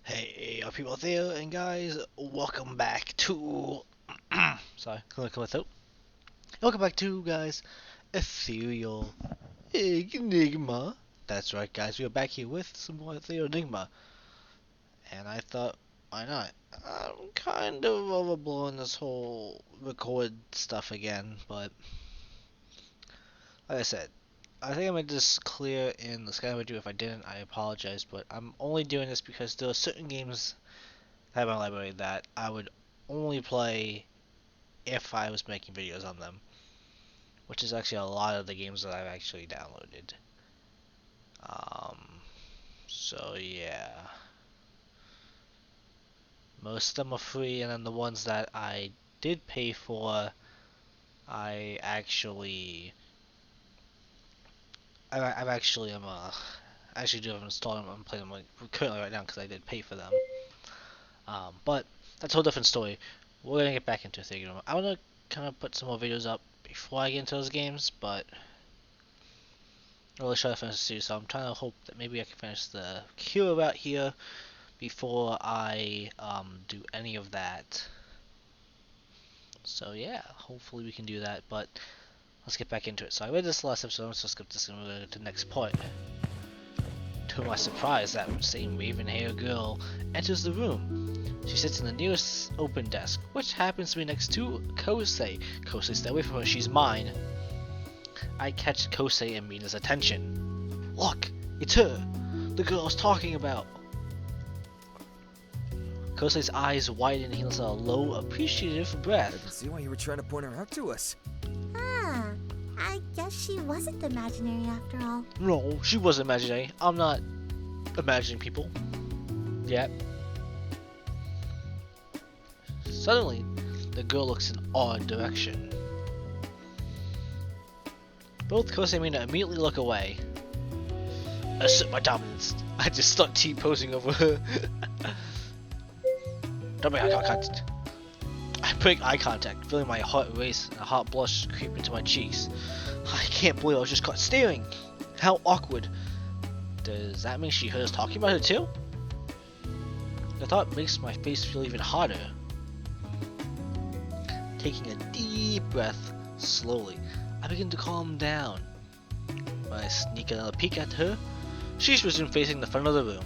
Hey, people out there, and guys, welcome back to. Sorry, come with out. Welcome back to, guys, Ethereal Enigma. That's right, guys, we are back here with some more Ethereal Enigma. And I thought, why not? I'm kind of overblowing this whole record stuff again, but like I said, I think I made this clear in the Sky video. If I didn't, I apologize, but I'm only doing this because there are certain games I have in my library that I would only play if I was making videos on them, which is actually a lot of the games that I've actually downloaded. Um, so yeah, most of them are free, and then the ones that I did pay for, I actually, I've actually I actually do have installed them. I'm playing them like currently right now because I did pay for them. But that's a whole different story. We're gonna get back into Ethereal. I wanna kind of put some more videos up before I get into those games, but I'm really trying to finish the series, so I'm trying to hope that maybe I can finish the Cure route here before I do any of that. So yeah, hopefully we can do that, but let's get back into it. So I read this last episode, I'm just gonna skip this and we're gonna go to the next part. To my surprise, that same raven-haired girl enters the room. She sits in the nearest open desk, which happens to be next to Kosei. Kosei, stay away from her, she's mine. I catch Kosei and Mina's attention. Look, it's her, the girl I was talking about. Kosei's eyes widen and he lets out a low, appreciative breath. I can see why you were trying to point her out to us. Ah, I guess she wasn't imaginary after all. No, she wasn't imaginary. I'm not imagining people. Yet. Suddenly, the girl looks in odd direction. Both Kosei and Mina immediately look away. Assert my dominance. I just start T-posing over her. Don't make eye contact. I break eye contact, feeling my heart race and a hot blush creep into my cheeks. I can't believe I was just caught staring. How awkward. Does that mean she heard us talking about her too? The thought makes my face feel even hotter. Taking a deep breath, slowly, I begin to calm down. When I sneak another peek at her, she's resumed facing the front of the room.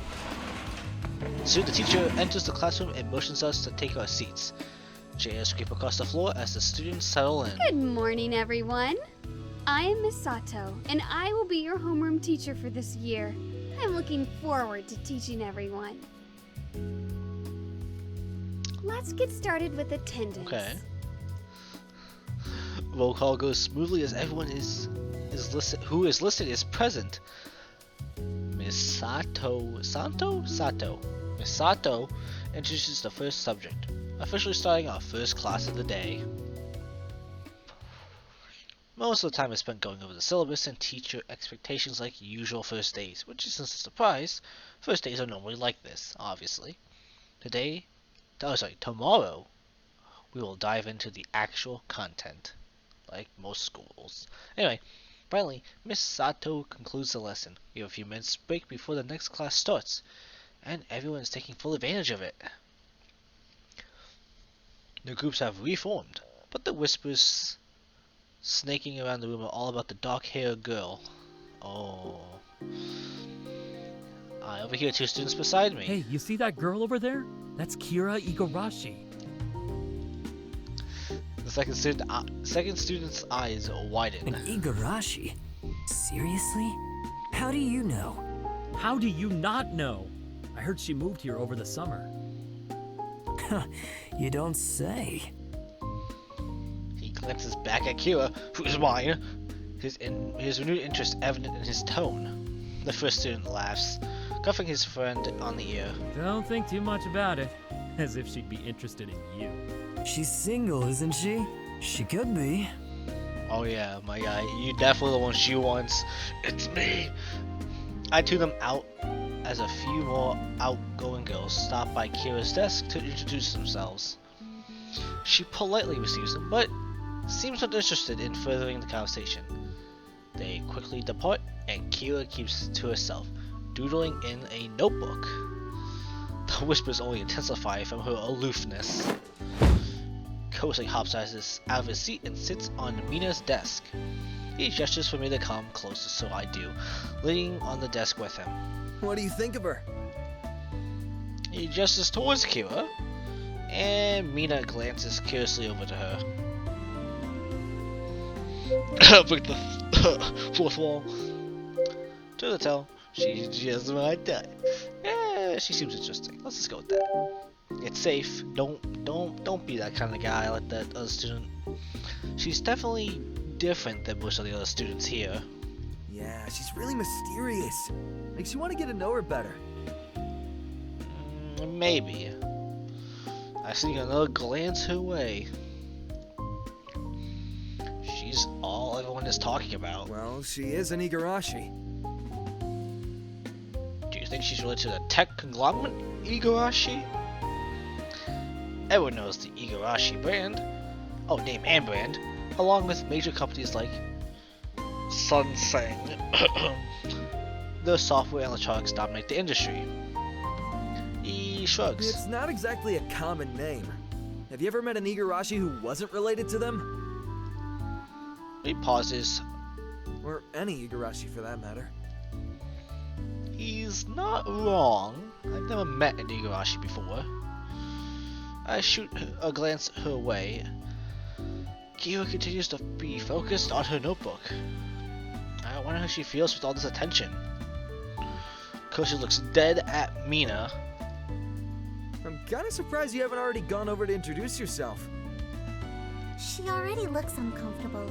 Soon the teacher enters the classroom and motions us to take our seats. Chairs scrape across the floor as the students settle in. Good morning, everyone. I am Miss Sato, and I will be your homeroom teacher for this year. I'm looking forward to teaching everyone. Let's get started with attendance. Okay. Roll call goes smoothly as everyone who is listed is present. Miss Sato. Miss Sato introduces the first subject, officially starting our first class of the day. Most of the time is spent going over the syllabus and teacher expectations like usual first days, which isn't a surprise. First days are normally like this, obviously. Tomorrow, we will dive into the actual content, like most schools. Anyway, finally, Miss Sato concludes the lesson. We have a few minutes break before the next class starts, and everyone is taking full advantage of it. The groups have reformed, but the whispers snaking around the room are all about the dark-haired girl. Oh. I overhear two students beside me. Hey, you see that girl over there? That's Kira Igarashi. The second student's eyes widen. An Igarashi? Seriously? How do you know? How do you not know? I heard she moved here over the summer. You don't say. He glances back at Kira, who is mine, his renewed interest evident in his tone. The first student laughs, cuffing his friend on the ear. Don't think too much about it. As if she'd be interested in you. She's single, isn't she? She could be. Oh yeah, my guy, you definitely the one she wants. It's me! I tune them out as a few more outgoing girls stop by Kira's desk to introduce themselves. She politely receives them, but seems not interested in furthering the conversation. They quickly depart, and Kira keeps to herself, doodling in a notebook. The Her whispers only intensify from her aloofness. Kosei hops out of his seat and sits on Mina's desk. He gestures for me to come closer, so I do, leaning on the desk with him. What do you think of her? He gestures towards Kira, and Mina glances curiously over to her. Break the fourth wall. To the tell, she's just my type. Yeah, she seems interesting. Let's just go with that. It's safe. Don't be that kind of guy like that other student. She's definitely different than most of the other students here. Yeah, she's really mysterious. Makes you want to get to know her better. Maybe. I sneak another glance her way. She's all everyone is talking about. Well, she is an Igarashi. Do you think she's related to the tech conglomerate Igarashi? Everyone knows the Igarashi brand. Oh, name and brand. Along with major companies like Sunsang. The software and electronics dominate the industry. He shrugs. It's not exactly a common name. Have you ever met an Igarashi who wasn't related to them? He pauses. Or any Igarashi for that matter. He's not wrong. I've never met an Igarashi before. I shoot a glance her way. Kira continues to be focused on her notebook. I wonder how she feels with all this attention. Koshi looks dead at Mina. I'm kinda surprised you haven't already gone over to introduce yourself. She already looks uncomfortable.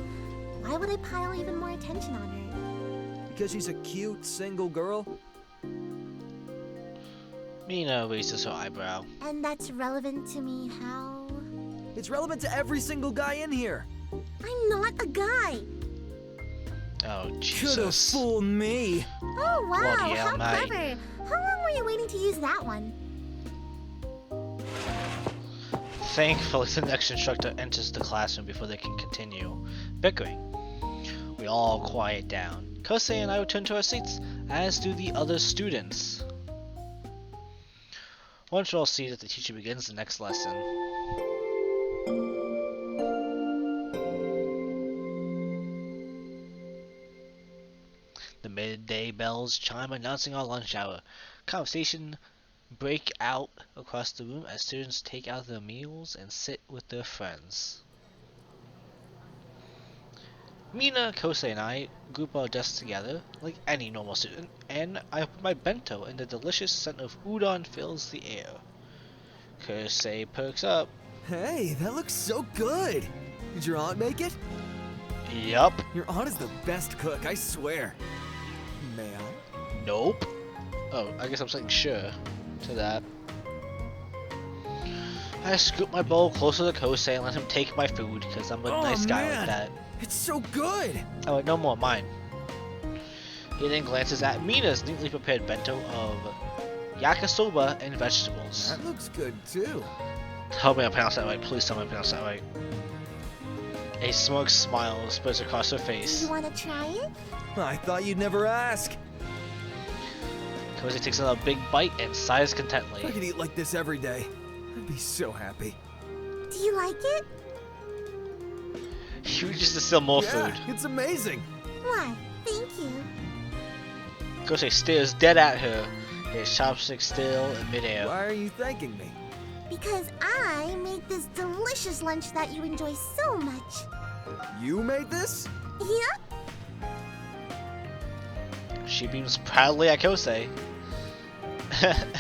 Why would I pile even more attention on her? Because she's a cute, single girl? Mina raises her eyebrow. And that's relevant to me how? It's relevant to every single guy in here. I'm not a guy. Oh, Could've Jesus. fooled me. Oh wow, Bloody hell, how mate. clever. How long were you waiting to use that one? Thankfully, the next instructor enters the classroom before they can continue bickering. We all quiet down. Kosei and I return to our seats, as do the other students. Once we're all seated, the teacher begins the next lesson. The midday bells chime, announcing our lunch hour. Conversation break out across the room as students take out their meals and sit with their friends. Mina, Kosei, and I group our desks together like any normal student, and I put my bento, and the delicious scent of udon fills the air. Kosei perks up. Hey, that looks so good. Did your aunt make it? Yup. Your aunt is the best cook, I swear. May I? Nope. Oh, I guess I'm saying sure to that. I scoop my bowl closer to Kosei and let him take my food, because I'm a nice guy man. like that. It's so good. Oh, wait, no more, mine. He then glances at Mina's neatly prepared bento of yakisoba and vegetables. That looks good too. Tell me I pronounced that right, please tell me I pronounced that right. A smug smile spreads across her Do face. you want to try it? I thought you'd never ask. Kosei takes another big bite and sighs If I contently. could eat like this every day, I'd be so happy. Do you like it? He reaches to steal more Yeah, food. it's amazing. Why, thank you. Kosei stares dead at her, his chopsticks still in midair. Why are you thanking me? Because I made this delicious lunch that you enjoy so much. You made this? Yep. She beams proudly at Kosei.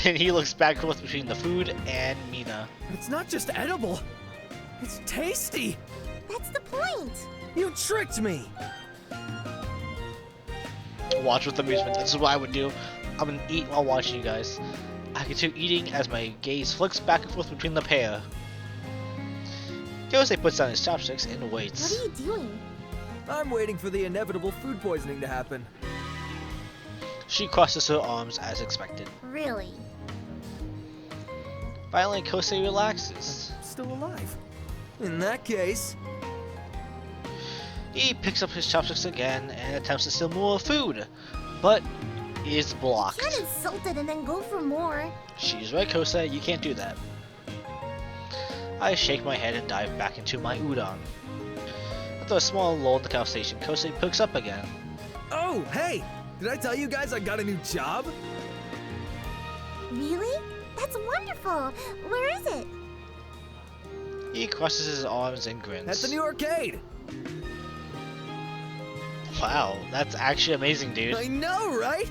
And he looks back and forth between the food and Mina. It's not just edible. It's tasty. That's the point. You tricked me. Watch with amusement. This is what I would do. I'm gonna eat while watching you guys. I continue eating as my gaze flicks back and forth between the pair. Kosei puts down his chopsticks and What waits. are you doing? I'm waiting for the inevitable food poisoning to happen. She crosses her arms as expected. Really? Finally, Kosei relaxes. Still alive. In that case, He picks up his chopsticks again and attempts to steal more food, but is blocked. Can't insult it and then go for more. She's right, Kosei, you can't do that. I shake my head and dive back into my udon. After a small lull in the conversation, Kosei picks up again. Oh, hey! Did I tell you guys I got a new job? Really? That's wonderful. Where is it? He crosses his arms and grins. At the new arcade! Wow, that's actually amazing, dude. I know, right?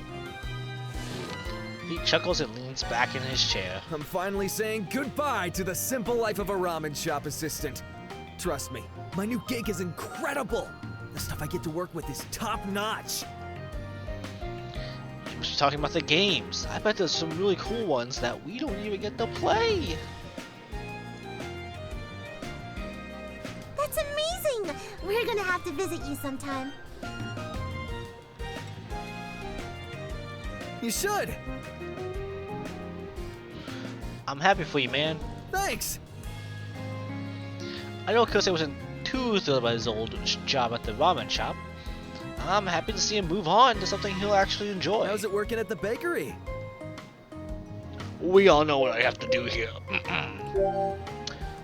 He chuckles and leans back in his chair. I'm finally saying goodbye to the simple life of a ramen shop assistant. Trust me, my new gig is incredible. The stuff I get to work with is top notch. You must be talking about the games. I bet there's some really cool ones that we don't even get to play. That's amazing. We're gonna have to visit you sometime. You should. I'm happy for you, man. Thanks. I know Kosei wasn't too thrilled about his old job at the ramen shop. I'm happy to see him move on to something he'll actually enjoy. How's it working at the bakery? We all know what I have to do here.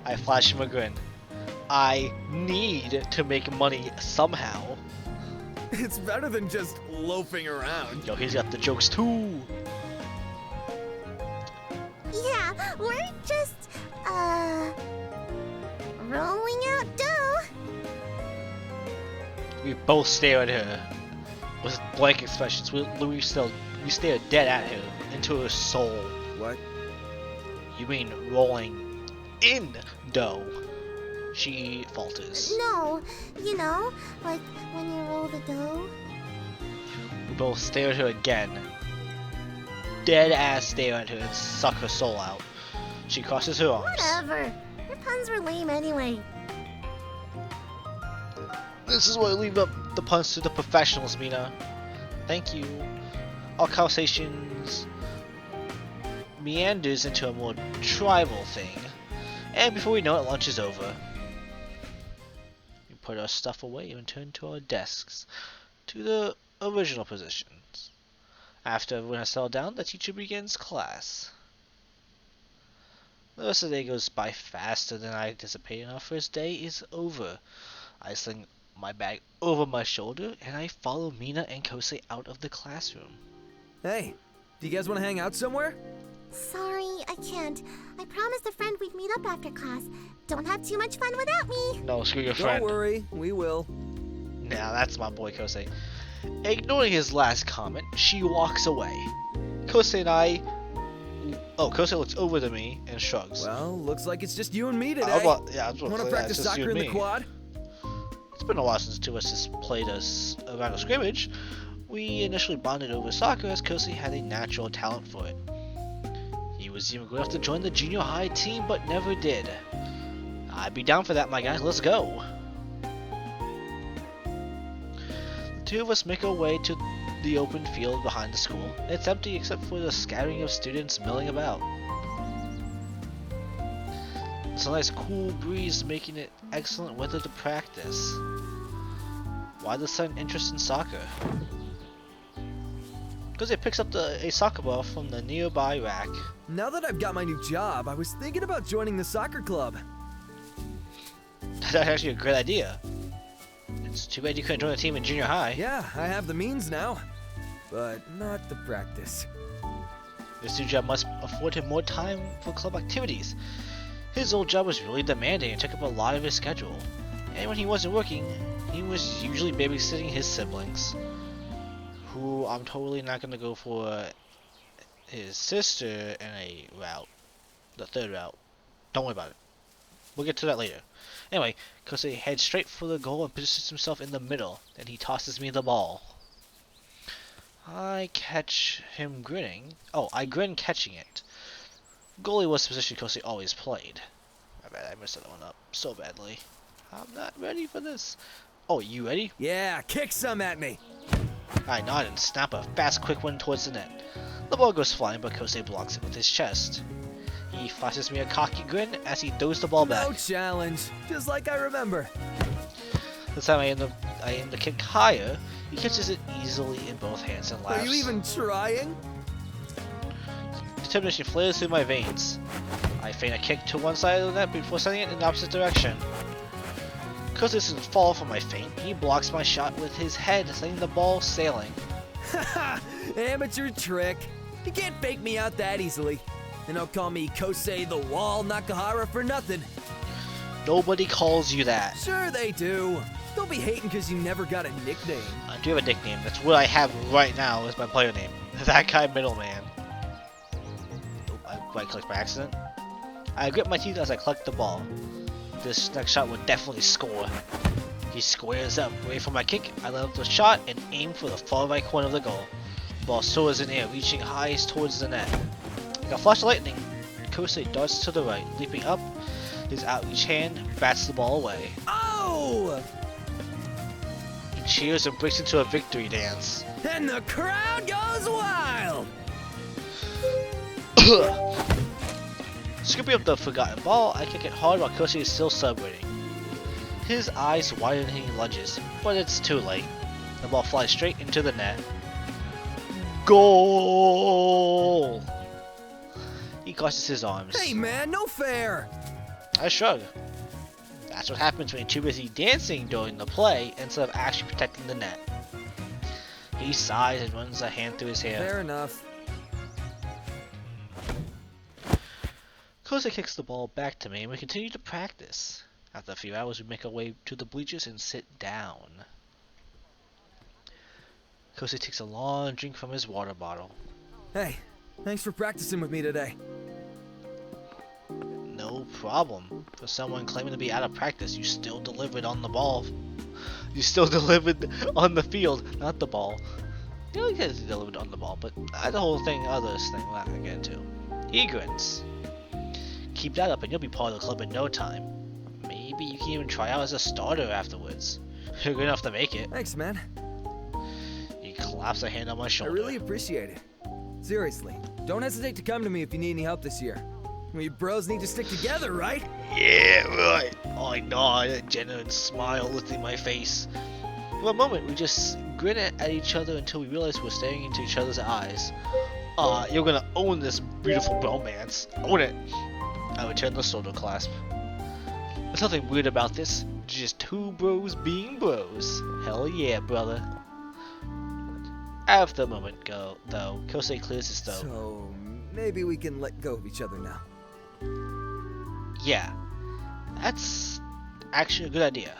I flash him a grin. I need to make money somehow. It's better than just loafing around. Yo, he's got the jokes too. Yeah, we're just, rolling out dough. We both stare at her with blank expressions. We stare dead at her, into her soul. What? You mean rolling in dough? She falters. No, you know, like when you roll the dough. We both stare at her again. Dead ass stare at her and suck her soul out. She crosses her arms. Whatever. Your puns were lame anyway. This is why I leave up the puns to the professionals, Mina. Thank you. Our conversations meanders into a more tribal thing. And before we know it, lunch is over. We put our stuff away and return to our desks, to the original positions. After everyone has settled down, the teacher begins class. The rest of the day goes by faster than I anticipated. Our first day is over. I sling my bag over my shoulder and I follow Mina and Kosei out of the classroom. Hey, do you guys want to hang out somewhere? Sorry, I can't. I promised a friend we'd meet up after class. Don't have too much fun without me. No, screw your Don't friend. worry, we will. Now that's my boy Kosei. Ignoring his last comment, she walks away. Kosei and I... Oh, Kosei looks over to me and shrugs. Well, looks like it's just you and me today. Yeah, Want I was to practice soccer in the quad? It's been a while since the two of us has played a round of scrimmage. We initially bonded over soccer as Kosei had a natural talent for it. He was even good enough to join the junior high team, but never did. I'd be down for that, my guy. Let's go. The two of us make our way to the open field behind the school. It's empty except for the scattering of students milling about. It's a nice cool breeze making it excellent weather to practice. Why the sudden interest in soccer? Because it picks up a soccer ball from the nearby rack. Now that I've got my new job, I was thinking about joining the soccer club. That's actually a great idea. It's too bad you couldn't join the team in junior high. Yeah, I have the means now, but not the practice. This new job must afford him more time for club activities. His old job was really demanding and took up a lot of his schedule. And when he wasn't working, he was usually babysitting his siblings. Who I'm totally not going to go for his sister in a route. The third route. Don't worry about it. We'll get to that later. Anyway, Kosei heads straight for the goal and positions himself in the middle. Then he tosses me the ball. I catch him grinning. Oh, I grin catching it. Goalie was the position Kosei always played. My bad, I messed that one up so badly. I'm not ready for this. Oh, you ready? Yeah, kick some at me. I nod and snap a fast, quick one towards the net. The ball goes flying, but Kosei blocks it with his chest. He flashes me a cocky grin as he throws the ball back. No challenge, just like I remember. This time I aim the kick higher. He catches it easily in both hands and laughs. Are you even trying? Determination flares through my veins. I feint a kick to one side of the net before sending it in the opposite direction. Because this doesn't fall from my feint, he blocks my shot with his head, sending the ball sailing. Haha, amateur trick. You can't fake me out that easily. And don't call me Kosei the Wall Nakahara for nothing. Nobody calls you that. Sure they do. Don't be hating because you never got a nickname. I do have a nickname. That's what I have right now as my player name. That guy middleman. Oh, I right-clicked by accident. I grip my teeth as I collect the ball. This next shot would definitely score. He squares up, ready for my kick. I let up the shot and aim for the far right corner of the goal. The ball soars in air, reaching highest towards the net. Like a flash of lightning, Kosei darts to the right, leaping up. His outreached hand bats the ball away. Oh! He cheers and breaks into a victory dance. And the crowd goes wild! Scooping up the forgotten ball, I kick it hard while Kosei is still celebrating. His eyes widen and he lunges, but it's too late. The ball flies straight into the net. Goal! He crosses his arms. Hey man, no fair! I shrug. That's what happens when you're too busy dancing during the play instead of actually protecting the net. He sighs and runs a hand through his hair. Fair enough. Kosei kicks the ball back to me and we continue to practice. After a few hours we make our way to the bleachers and sit down. Kosei takes a long drink from his water bottle. Hey, thanks for practicing with me today. No problem. For someone claiming to be out of practice, you still delivered on the ball. You still delivered on the field, not the ball. You know, he delivered on the ball, but the whole thing, others thing, we're not gonna get into. He grins. Keep that up and you'll be part of the club in no time. Maybe you can even try out as a starter afterwards. You're good enough to make it. Thanks, man. He claps a hand on my I shoulder. really appreciate it. Seriously, don't hesitate to come to me if you need any help this year. We bros need to stick together, right? Yeah, right. I nod, a genuine smile lifting my face. For a moment, we just grin at each other until we realize we're staring into each other's eyes. You're gonna own this beautiful bromance. Own it. I return the shoulder clasp. There's nothing weird about this. Just two bros being bros. Hell yeah, brother. After a moment though, Kosei clears his throat. So, maybe we can let go of each other now. Yeah, that's actually a good idea.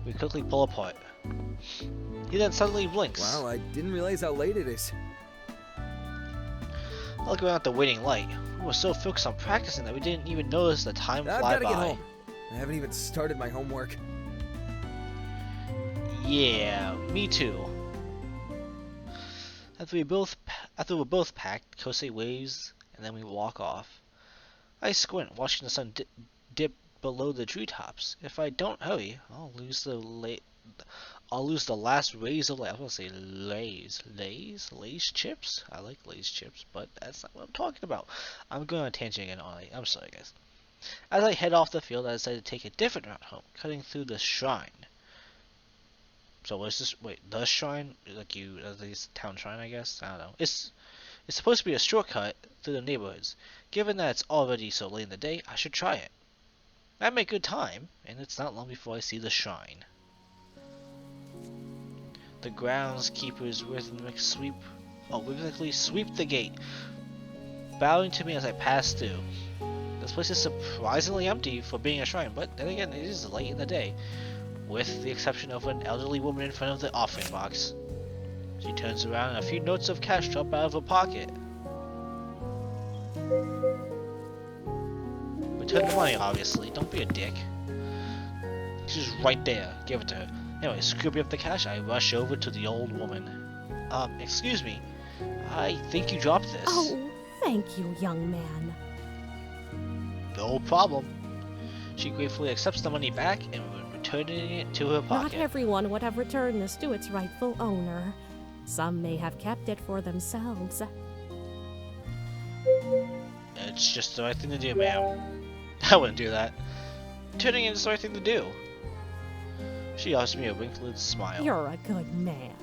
We quickly pull apart. He then suddenly blinks. Wow, I didn't realize how late it is. I look around at the waiting light. We were so focused on practicing that we didn't even notice the time I've fly gotta by. get home. I haven't even started my homework. Yeah, me too. After we're both packed, Kosei waves and then we walk off. I squint, watching the sun dip below the treetops. If I don't hurry, I'll lose the last rays of light. I was gonna say Lay's chips. I like Lay's chips, but that's not what I'm talking about. I'm going on a tangent again. I'm sorry, guys. As I head off the field, I decided to take a different route home, cutting through the shrine. So what's this? Wait, the shrine? Like this town shrine, I guess. I don't know. It's supposed to be a shortcut through the neighborhoods. Given that it's already so late in the day, I should try it. I make good time, and it's not long before I see the shrine. The groundskeepers rhythmically sweep the gate, bowing to me as I pass through. This place is surprisingly empty for being a shrine, but then again, it is late in the day, with the exception of an elderly woman in front of the offering box. She turns around and a few notes of cash drop out of her pocket. Return the money, obviously. Don't be a dick. She's right there. Give it to her. Anyway, scooping up the cash, I rush over to the old woman. Excuse me. I think you dropped this. Oh, thank you, young man. No problem. She gratefully accepts the money back and returning it to her pocket. Not everyone would have returned this to its rightful owner. Some may have kept it for themselves. It's just the right thing to do, ma'am. I wouldn't do that. Turning it is the right thing to do. She offers me a wrinkled smile. You're a good man.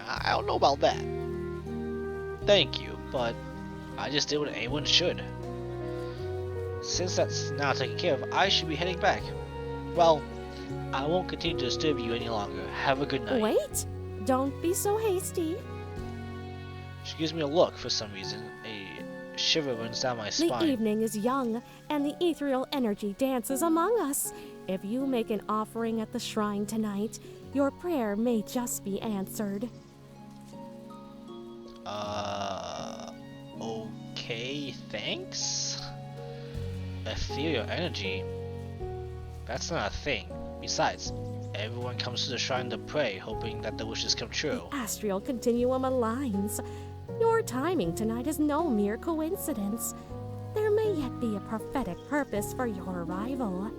I don't know about that. Thank you, but I just did what anyone should. Since that's now taken care of, I should be heading back. Well, I won't continue to disturb you any longer. Have a good night. Wait! Don't be so hasty. She gives me a look for some reason. A shiver runs down my The spine. evening is young, and the ethereal energy dances among us. If you make an offering at the shrine tonight, your prayer may just be answered. Okay, thanks? Ethereal energy? That's not a thing. Besides, everyone comes to the shrine to pray, hoping that their wishes come true. Astral continuum aligns. Your timing tonight is no mere coincidence. There may yet be a prophetic purpose for your arrival.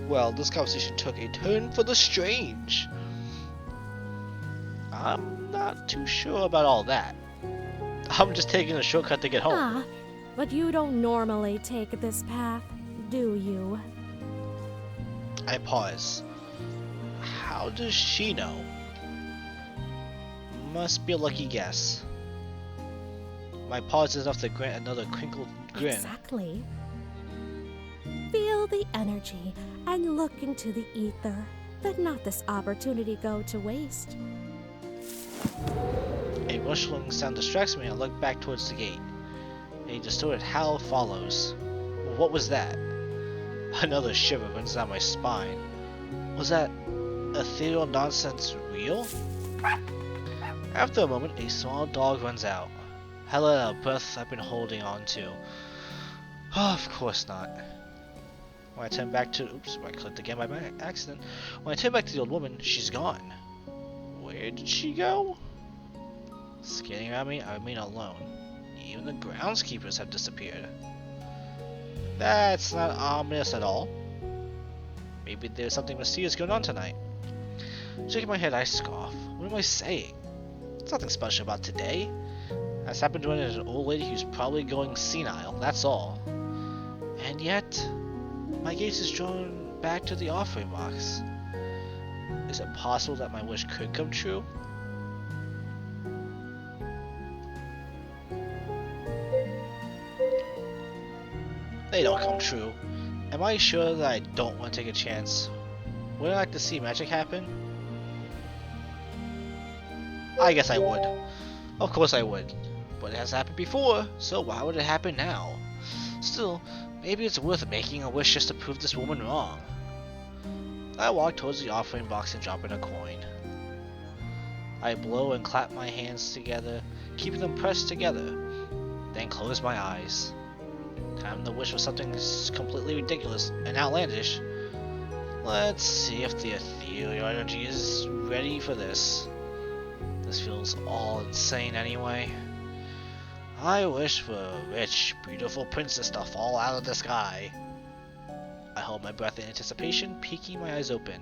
Well, this conversation took a turn for the strange. I'm not too sure about all that. I'm just taking a shortcut to get home. Ah, but you don't normally take this path, do you? I pause. How does she know? Must be a lucky guess. My pause is enough to grant another crinkled grin. Exactly. Feel the energy and look into the ether. Let not this opportunity go to waste. A rustling sound distracts me and I look back towards the gate. A distorted howl follows. What was that? Another shiver runs down my spine. Was that ethereal nonsense real? After a moment, a small dog runs out. I let out a breath I've been holding on to. Oh, of course not. When I turn back to... Oops, I clicked again by accident. When I turn back to the old woman, she's gone. Where did she go? Scanning around me, I remain alone. Even the groundskeepers have disappeared. That's not ominous at all. Maybe there's something mysterious going on tonight. Shaking my head, I scoff. What am I saying? There's nothing special about today. I just happened to run into an old lady who's probably going senile, that's all. And yet, my gaze is drawn back to the offering box. Is it possible that my wish could come true? They don't come true. Am I sure that I don't want to take a chance? Would I like to see magic happen? I guess I would. Of course I would. But it has happened before, so why would it happen now? Still, maybe it's worth making a wish just to prove this woman wrong. I walk towards the offering box and drop in a coin. I blow and clap my hands together, keeping them pressed together, then close my eyes. Time to wish for something completely ridiculous and outlandish. Let's see if the ethereal energy is ready for this. This feels all insane anyway. I wish for a rich, beautiful princess to fall out of the sky. I hold my breath in anticipation, peeking my eyes open.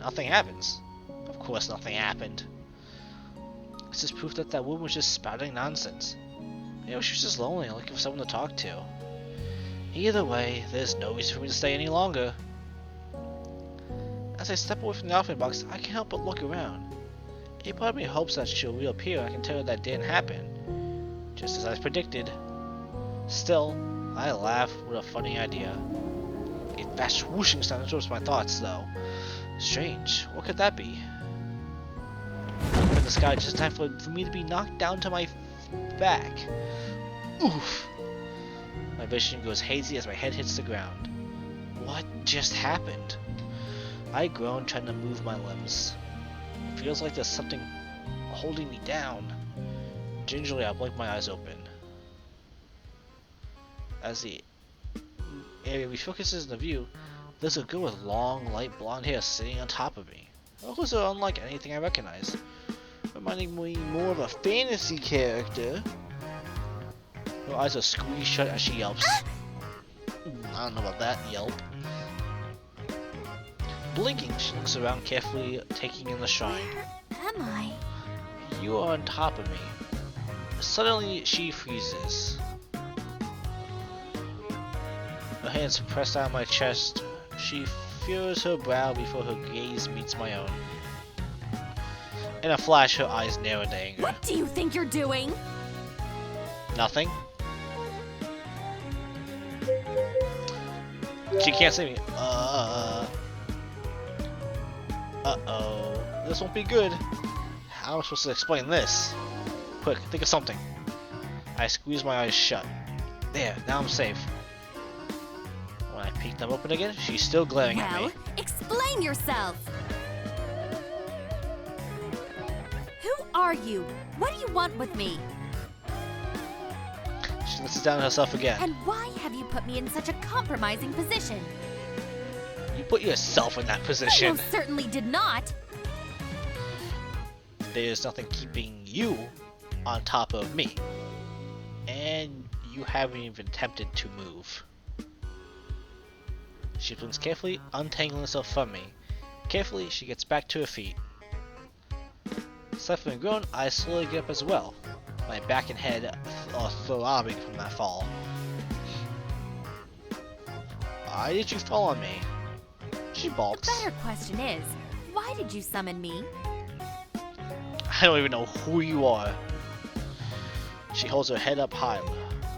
Nothing happens. Of course nothing happened. This is proof that woman was just spouting nonsense. Maybe she was just lonely and looking for someone to talk to. Either way, there's no reason for me to stay any longer. As I step away from the offering box, I can't help but look around. A part of me hopes that she'll reappear and I can tell her that didn't happen, just as I predicted. Still, I laugh with a funny idea. A fast whooshing sound interrupts my thoughts, though. Strange, what could that be? Up in the sky, just in time for me to be knocked down to my back. Oof! My vision goes hazy as my head hits the ground. What just happened? I groan, trying to move my limbs. It feels like there's something holding me down. Gingerly, I blink my eyes open. As the area refocuses in the view, there's a girl with long, light blonde hair sitting on top of me. Those are unlike anything I recognize, reminding me more of a fantasy character. Her eyes are squeezed shut as she yelps. I don't know about that yelp. Blinking, she looks around carefully, taking in the shrine. Where am I? You are on top of me. Suddenly, she freezes. Her hands pressed on my chest, She furrows her brow before her gaze meets my own. In a flash, her eyes narrow in anger. What do you think you're doing? Nothing. She can't see me. Uh-oh. This won't be good. How am I supposed to explain this? Quick, think of something. I squeeze my eyes shut. There, now I'm safe. When I peek them open again, she's still glaring at me. Well, explain yourself! Who are you? What do you want with me? She lets down herself again. And why have you put me in such a compromising position? You put yourself in that I position. most certainly did not! There's nothing keeping you on top of me. And you haven't even attempted to move. She blinks carefully, untangling herself from me. Carefully, she gets back to her feet. Slightly grown, I slowly get up as well. My back and head are throbbing from that fall. Why did you fall on me? She The balks. better question is, why did you summon me? I don't even know who you are. She holds her head up high,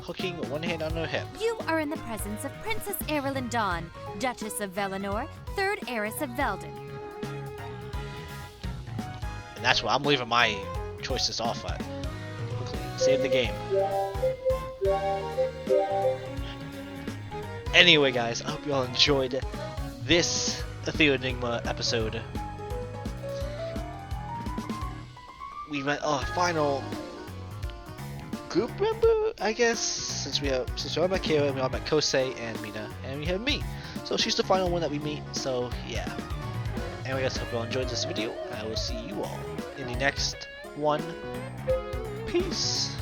hooking one hand on her hip. You are in the presence of Princess Erilyn Dawn, Duchess of Velenor, third heiress of Velden. And that's what I'm leaving my choices off at. Quickly, save the game. Anyway guys, I hope you all enjoyed this Ethereal Enigma episode. We met a final group member, I guess, since we all met Kira, we all met Kosei and Mina, and we have me. So she's the final one that we meet, so yeah. Anyway guys, hope you all enjoyed this video, and I will see you all in the next one. Peace!